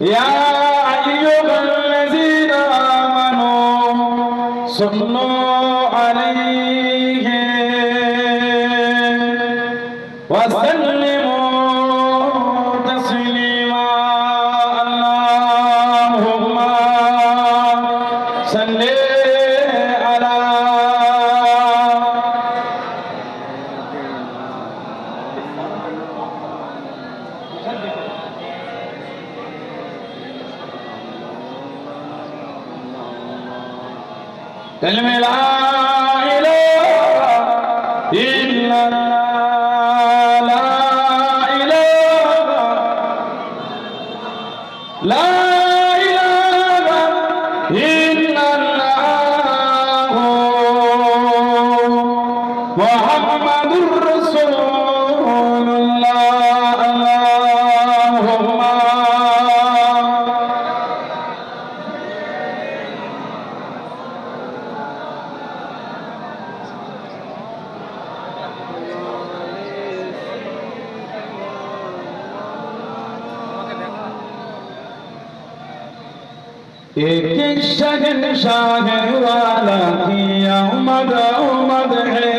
يا أيها الذين آمنوا صلوا عليه وسلموا تسليما اللهم صل على كلمة لا إله إلا الله لا إله إلا الله محمد رسول الله اللهم एक शहंशाह वाला की आमद आमद है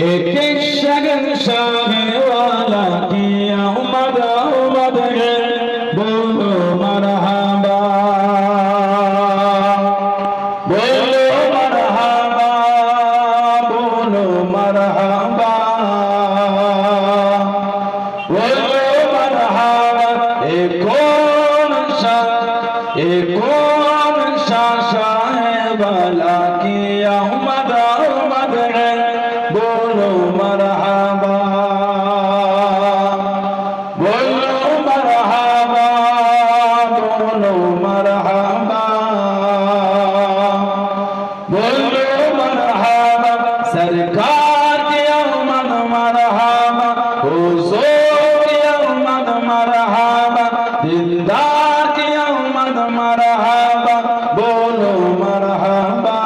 एक शहंशाह वाला की आमद आमद है बोलो मरहबा बोलो मरहबा बोलो मरहबा कौन सा शाह वाला की आमद आमद है बोलो मरहबा बोलो मरहबा बोलो मरहबा बोलो मरहबा सरकार की आमद मरहबा हुजूर की आमद मरहबा दिलदार की आमद मरहबा बोलो मरहबा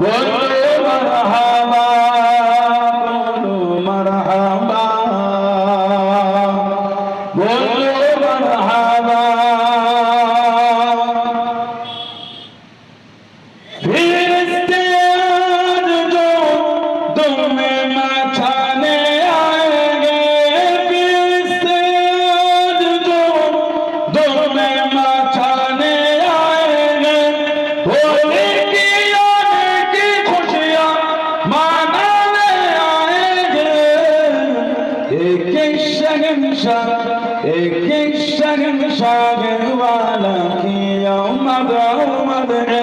बोलो मरहबा बोलो मरहबा बोलो मरहबा फिरिश्ते आज जो तुम्हें मचाने आएंगे फिरिश्ते आज जो तुम्हें मचाने आएंगे होली की आने की खुशियाँ मनाने आएंगे एक शहंशाह वाला की आमद आमद है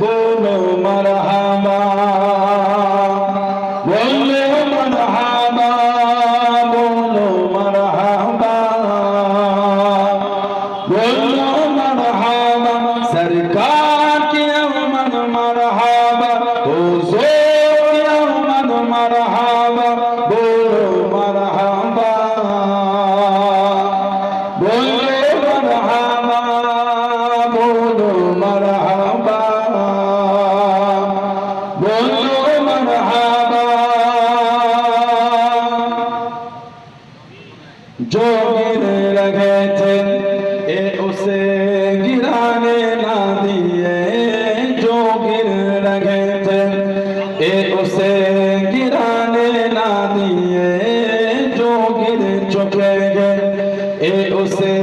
बोलो मरहबा बोलो मरहबा बोलो मरहबा बोलो मरहबा सरकार की आमद मरहबा हुजूर की आमद मरहबा बोलो मरहबा बोलो मरहबा बोलो मरहबा बोलो मरहबा जो गिर लगे थे ए उसे गिराने ना दिए जो गिर लगे थे ए उसे गिराने ना दिए जो गिर चुकेंगे ए उसे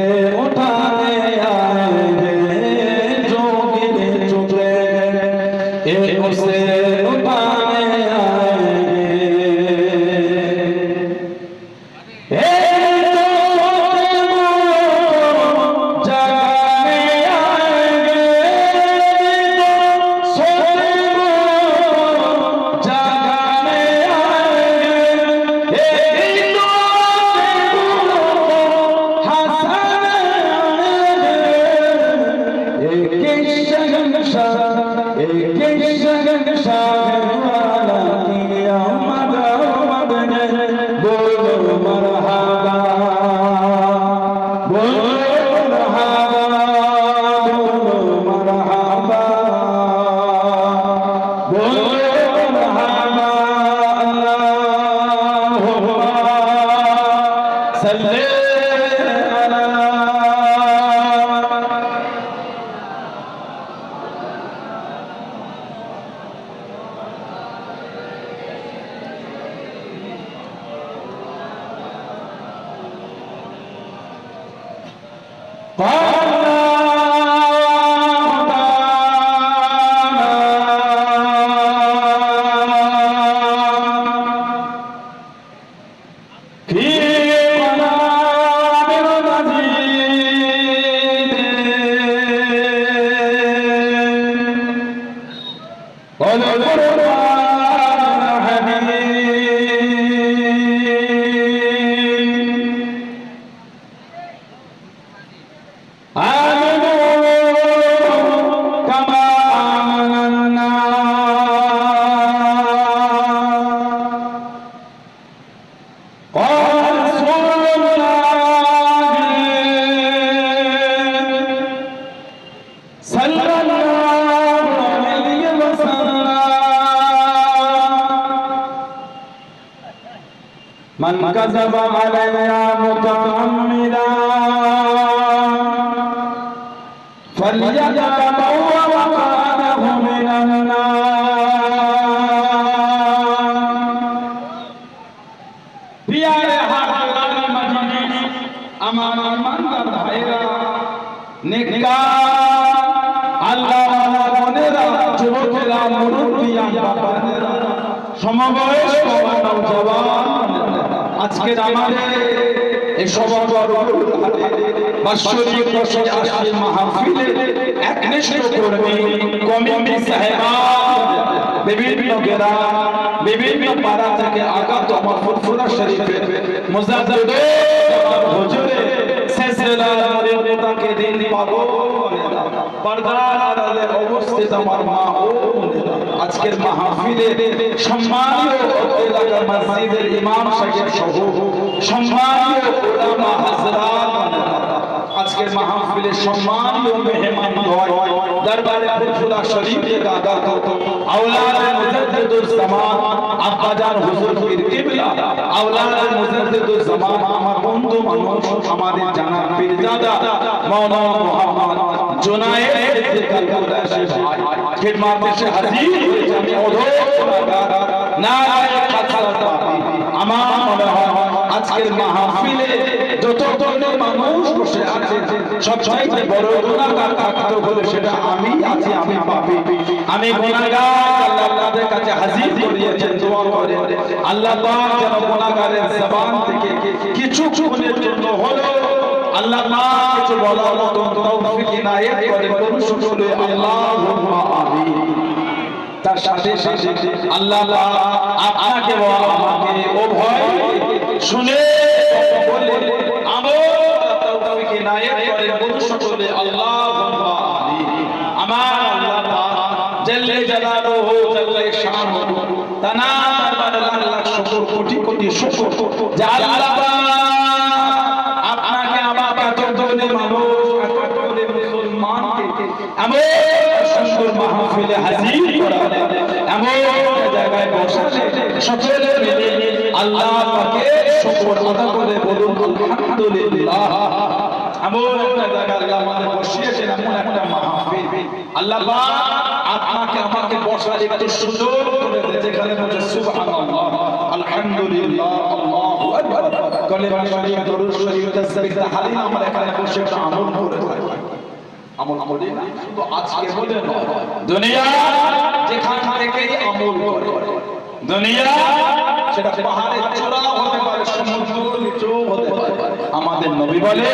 उठाने आएंगे जो गिर चुकेंगे ए उसे उठाने आएंगे जगाने आएंगे जगाने आएंगे हंसाने आएंगे एक शहंशाह वाला की आमद आमद है बोलो मरहबा बोलो मरहबा बोलो मरहबा बोलो मरहबा হলো কুরআন হাদিস আমিনু কামা আমানান্না من كذب علي متعمدا فليتبوأ مقعده من النار প্রিয় হারাম মজলিস আমার ইমানদার ভাইরা নেককার আল্লাহওয়ালা বোনেরা যুবকেরা মুরব্বিয়ান বাবারা সমবয়স্ক নওজওয়ান আজকের আমাদের এই বাৎসরিক 180 মাহফিলে একনিষ্ঠ কর্মী কমিটি সাহেবান বিভিন্ন গ্রাম বিভিন্ন পাড়া থেকে আগত আমার ফুরফুরা শরীফে মুজাদ্দিদ হুজুরে সিলসিলা মুরিদাকে দিন পাবো পর্দার আড়ালে অবস্থিত আমার মা ও আজকের মাহফিলে সম্মানিত এলাকার মসজিদের ইমাম সাহেব সহ সম্মানিত উলামা হযরত আজকের মাহফিলে সম্মানিত মেহমান দরবারে ফুরফুরা শরীফে আগত আওলাদ মুজাদ্দিদুল জামান আব্বাজান হুজুর পীর কিবলা আওলাদ মুজাদ্দিদুল জামান আমার বন্ধু মানুষ আমাদের জানার পীরজাদা মাওলানা মুহাম্মদ জুনায়েদ ইন্তেকাল করছে ভাই খিদমতে সে হাজির হয়েছে আমি অধোর নারায়ে ফাতহাত আমার মনে হয় আজকের মাহফিলে যত ধরনের মানুষ বসে আছে সবচাইতে বড় গুনাহগার কাকে বলে সেটা আমি আছি আমি পাপী আমি গুনাহগার আল্লাহ আপনাদের কাছে হাজির করিয়েছেন দোয়া করেন আল্লাহ পাক যেন গুনাহগারের জবান থেকে কিছু ক্ষণের জন্য হলো আল্লাহ পাক কিছু বলার মতো তৌফিক ইনায়েত করেন করুন সকলে আল্লাহুম্মা আমিন তার সাথে সাথে আল্লাহ পাক আপনাকে ও আমাকে উভয় শুনে বলে আমল তৌফিক ইনায়েত করেন করুন সকলে আল্লাহুম্মা আমিন আমার আল্লাহ পাক জাল্লে জালালুহু জাল্লে শানুহু তানা দরবার লাখ শুকর কোটি কোটি শুকর যে আল্লাহ পাক আপনাকে আমাকে ততগুলো মানুষ ততগুলো মুসলমানকে এমন সুন্দর মাহফিলে হাজির করালে এমন জায়গায় বসালে সকলে মিলে আল্লাহ পাকের শুকর আদা করে বলুন আলহামদুলিল্লাহ এমন একটা জায়গায় আল্লাহ আমাদের বসিয়েছেন এমন একটা মাহফিল আল্লাহ পাক আপনাকে আমাকে বসার একটু সুযোগ করে দেন যেখানে বলে সুবহানাল্লাহ আলহামদুলিল্লাহ আল্লাহু আকবার কলিমা শরীফ দরুদ শরীফ তাসবিহ তাহলিল আমরা এখানে বসে একটা আমল করে থাকি আমল করি না শুধু আজকে বলে নয় দুনিয়া যেখান থেকেই আমল করে দুনিয়া সেটা পাহাড়ের চূড়া হতে পারে সমুদ্রের নিচে হতে পারে আমাদের নবী বলে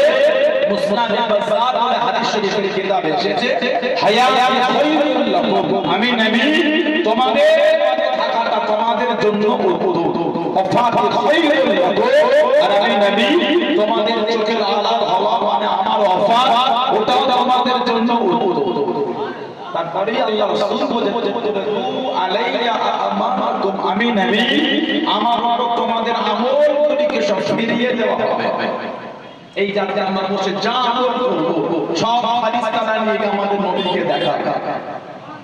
মুসনাদ বাযার বলে হাদিস শরীফের কিতাবে এসেছে হায়াত খায়রুল লাকুম আমি নবী তোমাদের থাকাটা তোমাদের জন্য উত্তম ওয়াফাত খায়রুল লাকুম আর আমি নবী তোমাদের চোখের আলাদ হওয়া মানে আমার ওয়াফাত ওটাও তোমাদের জন্য উত্তম তারপরে আল্লাহ রাসূল বলেছেন আলাইয়া আমাকুম আমি নবী আমার উপর তোমাদের আমলগুলিকে সব ফিরিয়ে দেওয়া হবে এই জায়গায় আমরা বসে যা আমল করব সব ফারিস্তারা নিয়ে আমাদের নবীকে দেখা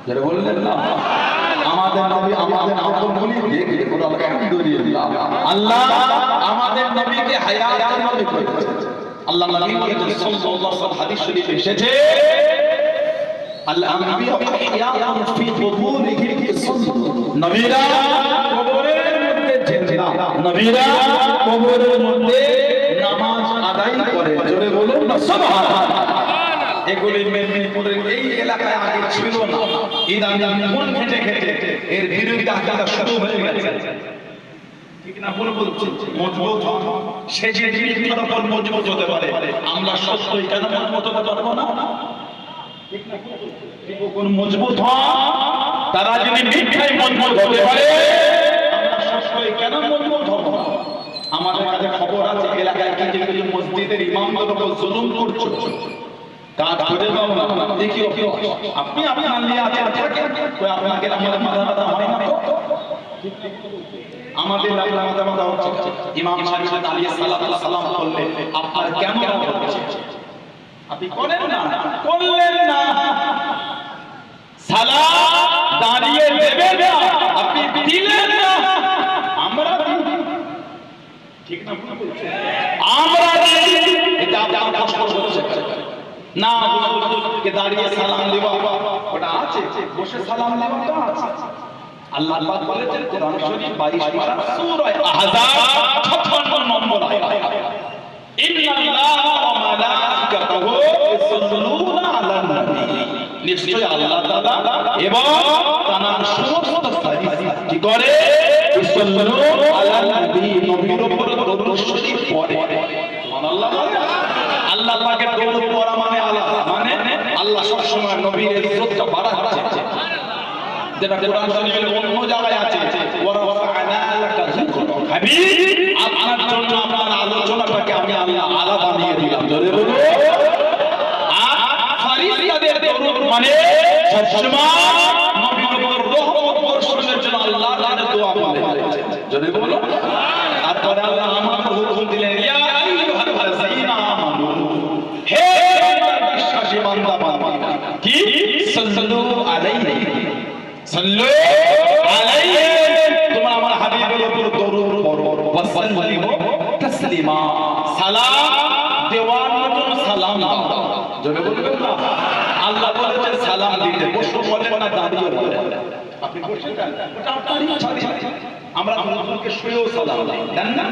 যারা বললেন না আমাদের নবী আমাদের আমলগুলি দেখে আলহামদুলিল্লাহ আল্লাহ আমাদের নবীকে হায়াতের নবী করেছেন আল্লাহ নবী সাল্লাল্লাহু আলাইহি ওয়াসাল্লাম হাদিস শরীফে এসেছে আল-আনবিয়া আহইয়াউন ফি কুবুরিহিম নবীরা কবরের মধ্যে জিন্দা নবীরা কবরের মধ্যে নামাজ আদায় করে জোরে বলুন না সুবহানাল্লাহ এগুলি মেদিনীপুরের এই এলাকায় আগে ছিল না ইদানিং কোন খেটে খেটে এর বিরুদ্ধে আকিদা শুরু হয়ে গেছে ঠিক না বল বলছি মজবুত সে যে জিনিসটার উপর মজবুত হতে পারে আমরা সত্যই কেন মজবুত হতে পারবো না ঠিক না কোন মজবুত হয় তারা যদি মিথ্যায় মজবুত হতে পারে আমরা সবসময় কেন মজবুত হব? আমাদের কাছে খবর আছে এলাকায় কিছু কিছু মসজিদের ইমামদের উপর জুলুম করছে। কাজ করে দাও না, দেখি আপনি আনলে আছে কই আপনাকে আমাদের মাথা ব্যথা হয় না? আমাদের মাথা ব্যথা হচ্ছে ইমাম সাহেব দাঁড়িয়ে সালাম করলে আপনার কেমন হচ্ছে? আপনি করেন না, করলেন না, সালাম দাঁড়িয়ে দেবেন না, আপনি দিলেন না, আমরা ঠিক না আমরা এটা আপনার কষ্ট হচ্ছে না। হুজুরকে দাঁড়িয়ে সালাম দেওয়া ওটা আছে, বসে সালাম দেওয়াটা আছে। আল্লাহ পাক বলেছেন কোরআন শরীফ 22 পারা সূরা আহজাব 56 নম্বর আয়াত, ইন্নাল্লাহা ওয়া মালাইকাতাহু ইউসাল্লুনা আলান নবী, নিশ্চয় আল্লাহ তাআলা এবং তার সমস্ত ফেরেশতা কি করে? ইউসাল্লুনা আলান নবী, নবীর উপর দরুদ শরীফ পড়ে। সুবহানাল্লাহ। আল্লাহ পাকের দরুদ পড়া মানে আলাদা, মানে আল্লাহ সব সময় নবীর ইজ্জতটা বাড়াচ্ছে, যেটা কোরআন শরীফের অন্য জায়গায় আছে, ওয়া রাফা'না লাকা যিকরাক, হাবিব আপনার জন্য আপনার আলোচনাটাকে আমি আল্লাহ আলা বানিয়ে দিলাম। জোরে বলো। আর ফেরেশতাদের দরুদ মানে সবসময় নবীর উপর রহমত বর্ষণের জন্য আল্লাহর কাছে দোয়া করে। জোরে বলো। তারপরে আল্লাহ আমাদের হুকুম দিলেন, ইয়া আইয়ুহাল্লাযীনা আমানু, হে বিশ্বাসী বান্দা বান্দা, কি সাল্লু আলাইহি, সাল্লু আলাইহি, তোমরা আমার হাবিবের উপর দরুদ পড়ো, ওয়াসাল্লিমু তাসলিমা, সালাম দেওয়ার মতন সালাম দাও। জোরে বলবেন না? আল্লাহ বলেছেন সালাম দিতে, বসে বলেন না দাঁড়িয়ে বলেন। আপনি বসে যান, ওটা আপনার ইচ্ছা। আমরা হুজুরকে শুয়েও সালাম দিই, দেন না?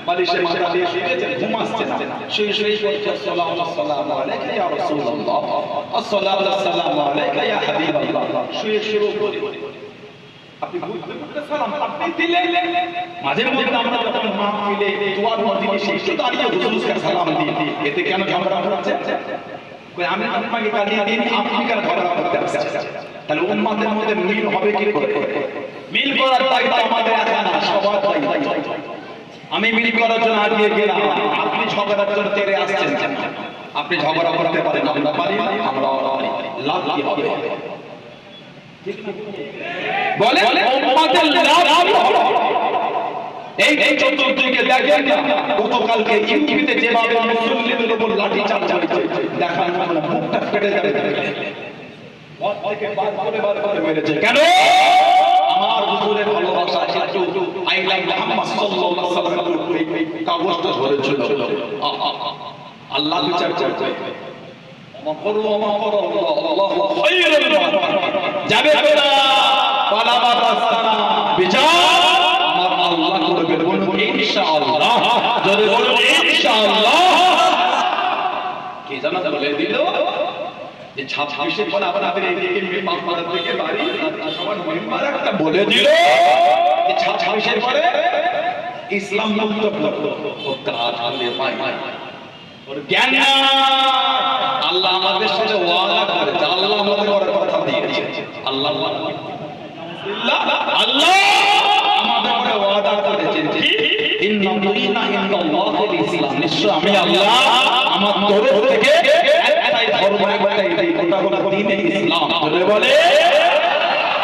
বালিশে মাথা দিয়ে শুয়েছেন, ঘুম আসছে না, শুয়ে শুয়ে বলছে আসসালামু আলাইকা ইয়া রাসূলুল্লাহ, আসসালামু আলাইকা ইয়া হাবিবাল্লাহ, শুয়ে শুয়ে বলি আপনি বুঝতে সালাম আপনি দিলেন। মাঝে মধ্যে আমরা যখন মাহফিলে দোয়ার মজলিসে শেষে দাঁড়িয়ে হুজুরকে সালাম দিই, এতে কেন ঝগড়া হচ্ছে? কই আমি আপনাকে কালিয়ে দিই, আপনি কেন ঝগড়া করতে আসছেন? তাহলে উম্মতের মধ্যে মিল হবে কি করে? মিল করার দায়িত্ব আমাদের একা না, সবার দায়িত্ব। আমি মিল করার জন্য আগিয়ে গেলাম, আপনি ঝগড়ার জন্য তেড়ে আসছেন। আপনি ঝগড়া করতে পারেন, আমরা পারি, আমরা পারি, লাভ কি হবে? বলে উম্মতের লাভ হবে। এই চতুর্দিকে দেখেন না, গতকালকে ইউটিউবে যেভাবে মুসলিমদের উপর লাঠি চার্জ হয়েছে, দেখার মুখটা ফেটে যাবে। কেন? আমার হুজুরের ভালোবাসা একটু আই লাইক মুহাম্মদ সাল্লাল্লাহু আলাইহি ওয়াসাল্লাম কাগজটা ধরেছিল। আল্লাহ বিচার করবে, যাবে না পালাবার রাস্তা না, বিচার আমার আল্লাহ করবে। বলুন ইনশাআল্লাহ, যদি বলুন ইনশাআল্লাহ। কি জানা বলে দিল যে 26 পর আপনাদের এইদিকে মেম্বার থেকে বাড়ি সবার মেম্বার একটা বলে দিল যে 26 পরে ইসলাম মুক্ত করতে আসলে পাই ওর জ্ঞান না। আল্লাহ আমাদের সাথে ওয়াদা করেছে, আল্লাহ আমাদের ওর কথা দিয়েছে, আল্লাহ আমাদের ওয়াদা করেছেন কি ইন্না দুইনা ইন্নাল্লাহিল ইসলাম, নিশ্চয় আমি আল্লাহ আমার তরফ থেকে একটাই ধর্ম, একটাই ওটা হলো দ্বীন ইসলাম। জোরে বলে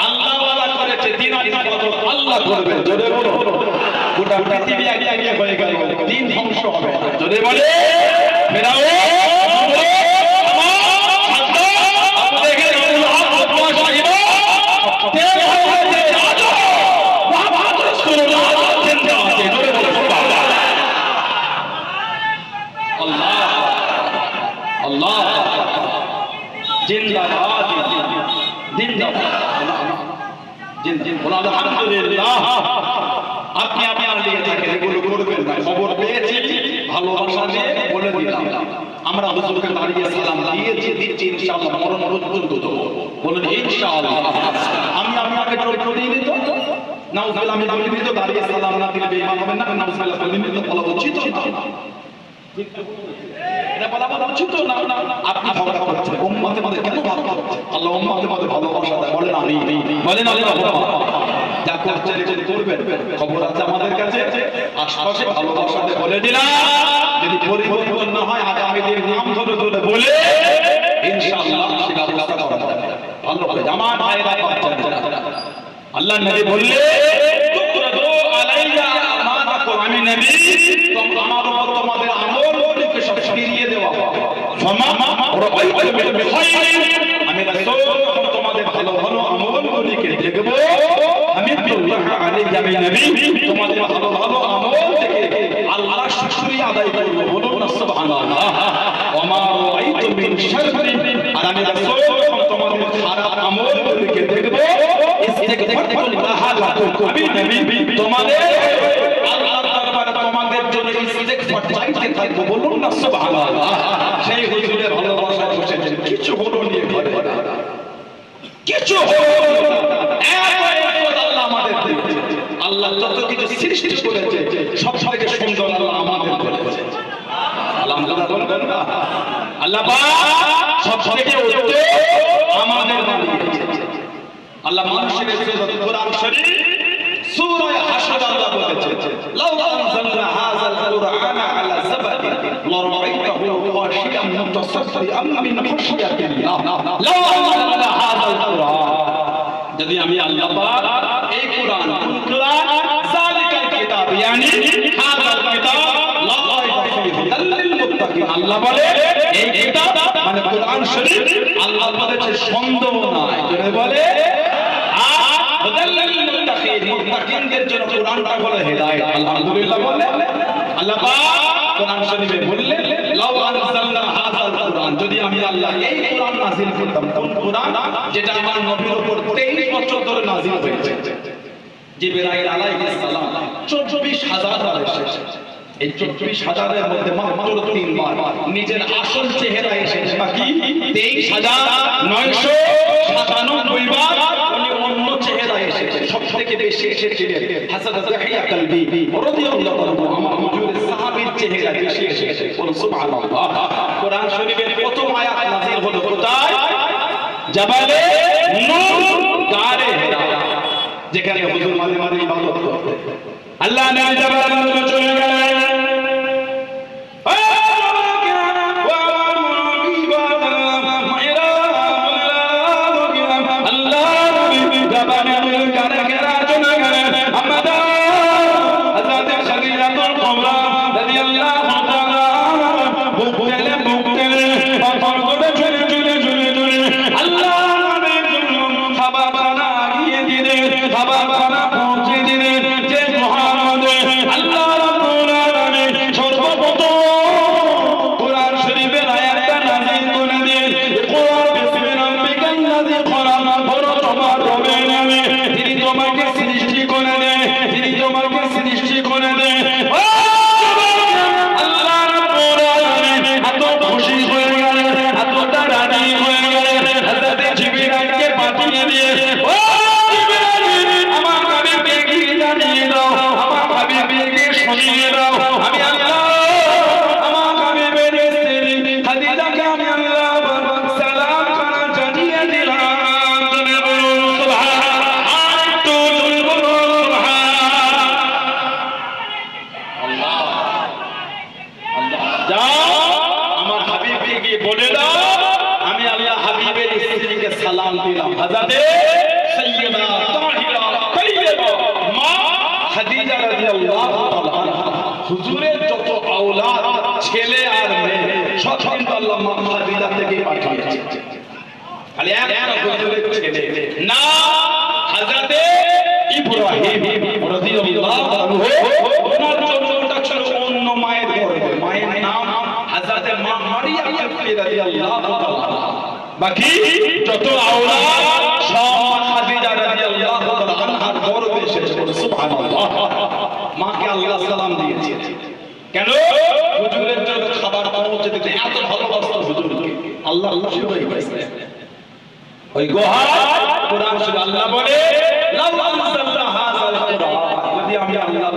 আল্লাহ ওয়াদা করেছে দ্বীন ইবাদত আল্লাহ করবে। জোরে বলো, গোটা পৃথিবী একদিকে হয়ে গেল, দ্বীন ধ্বংস হবে। জোরে বলে ফেরাও আপনি আপনার লিয়ে থাকেন, এগুলো করবেন না। খবর পেয়েছি, ভালোবাসা নিয়ে বলে দিলাম, আমরা হুজুরকে দাঁড়িয়ে সালাম দিয়েছি, দিচ্ছি, ইনশাআল্লাহ মরণ পর্যন্ত দেবো। বলুন ইনশাআল্লাহ। আমি আপনাকে জোর করে দিয়ে দিত নাউজুবিল্লাহ, আমি বলে দিত দাঁড়িয়ে সালাম না দিলে বেঈমান হবেন না, নাউজুবিল্লাহ বলে দিত, বলা উচিত না। এটা বলা উচিত না। আপনি ঝগড়া করছেন উম্মতের মধ্যে কেন ভাব করছেন? আল্লাহ উম্মতের মধ্যে ভালোবাসা দেয়, বলেন আমি, বলেন আল্লাহ। যা করছেন যদি করবেন, খবর আছে আমাদের কাছে, আশপাশে ভালোবাসা দেয় বলে দিলাম। যদি পরিবর্তন না হয় আগামী দিন নাম ধরে ধরে বলে ইনশাআল্লাহ সে ব্যবস্থা করা যাবে। ভালো করে আমার ভাইরা আল্লাহ নবী বললে আমি নবী আমার উপর তোমাদের আমলগুলোকে সব ফিরিয়ে দেওয়া হবে। আমি রাসূল তোমাদের ভালো ভালো আমলগুলোকে দেখব। আমি নবী তোমাদের ভালো ভালো আমল দেখে আল্লাহর শুকরিয়া আদায় করব। বলুন না সুবহানাল্লাহ। ওমা রাআইতু মিন শাররি, আর আমি রাসূল তোমাদের খারাপ আমলগুলোকে দেখব। ইস্তিগফারুল্লাহ লাকুম, আমি নবী তোমাদের আল্লাহর দরবারে তোমাদের জন্য ইস্তিগফার চাইতে থাকব। বলুন না সুবহানাল্লাহ। সেই হুজুরের ভালোবাসা বসেছেন, কিছু হলো নিয়ে ঘরে কিছু হলো আল্লাহ আমাদের দিয়েছে। আল্লাহ যত কিছু সৃষ্টি করেছে সব থেকে সুন্দর আল্লাহ আমাদের করেছে। আলহামদুলিল্লাহ বলবেন না? আল্লাহ পাক সব থেকে উত্তম আমাদের বানিয়েছে। আল্লাহ মানুষের কোরআন শরীফ সূরা হাশর আল্লাহ বলেছে, লাউ আনজালনা হাযাল কুরআনা আলা যাবাতিন লারাআইতাহু খাশিয়াম মুতাসাফফিআন মিন খাশিয়াতিল্লাহ। লাউ আনজালনা হাযাল কুরআন, যদি আমি আল্লাহ পাক এই কুরআন যালিকাল কিতাব ইয়ানি হাযাল কিতাব লারাআইতা ফীহি হুদাল লিল মুত্তাকিন, আল্লাহ বলে এই কিতাব মানে কুরআন শরীফ আল্লাহ বলেছে সন্দেহ নাই, কেন বলে মুত্তাকিনদের জন্য কুরআনটা হলো হেদায়েত। আলহামদুলিল্লাহ বলে আল্লাহ পাক কুরআন শরীফে বললেন, লাউ আনজালনা হাযাল কুরআন, যদি আমি আল্লাহ এই কুরআন নাযিল করতাম। কোন কুরআন? যেটা আমার নবীর উপর 23 বছর ধরে নাযিল হয়েছে। জিবরাইল আলাইহিস সালাম 24,000 বার এসেছে। এই 24,000-এর মধ্যে মাত্র 3 বার নিজের আসল চেহারা এসেছে, বাকি 23,997 বার উনি অন্য চেহারা এসেছে। সবথেকে বেশি এসেছিলেন হাসান যাহিয়া কালবি রাদিয়াল্লাহু আনহু, আমার হুজুরের সাহাবীর চেহারা বেশি এসেছে। সুবহানাল্লাহ। কোরআন শরীফের প্রথম আয়াত নাযিল হলো কোথায়? জাবালে নূর, গারে হিরা, যেখানে হুজুর মাঝে মাঝে ইবাদত করতেন। আল্লাহ নবী জাবালে নূরে চলে গেলেন। সালাম দিলাম হযরতে সাইয়্যিদা তাহিরা তাইয়্যিবা মা খাদিজা রাদিয়াল্লাহু তাআলা আনহা। হুজুরের যত আওলাদ ছেলে আর মেয়ে সব কিন্তু আল্লাহ মা খাদিজা থেকে পাঠিয়েছে। খালি একটা হুজুরের ছেলে না, হযরতে ইব্রাহিম রাদিয়াল্লাহু আনহু, ওনার জন্মটা ছিল অন্য মায়ের গর্ভে। মায়ের নাম হযরতে মা মারিয়াম রাদিয়াল্লাহু তাআলা। বাকি যত আওলাদ সব খাদিজা রাদিয়াল্লাহু তাআলা আনহার গর্ভে এসেছে। সুবহানাল্লাহ। মাকে আল্লাহ সালাম দিয়েছে কেন? হুজুরের জন্য খাবার পৌঁছে দিতে এত ভালোবাসতো হুজুরকে। আল্লাহ খুশি হয়ে গেছে। ওই গোহায় কোরআন শরীফ আল্লাহ বলে, লাউ আনজালনা হাযাল কুরআন, যদি আমি আল্লাহ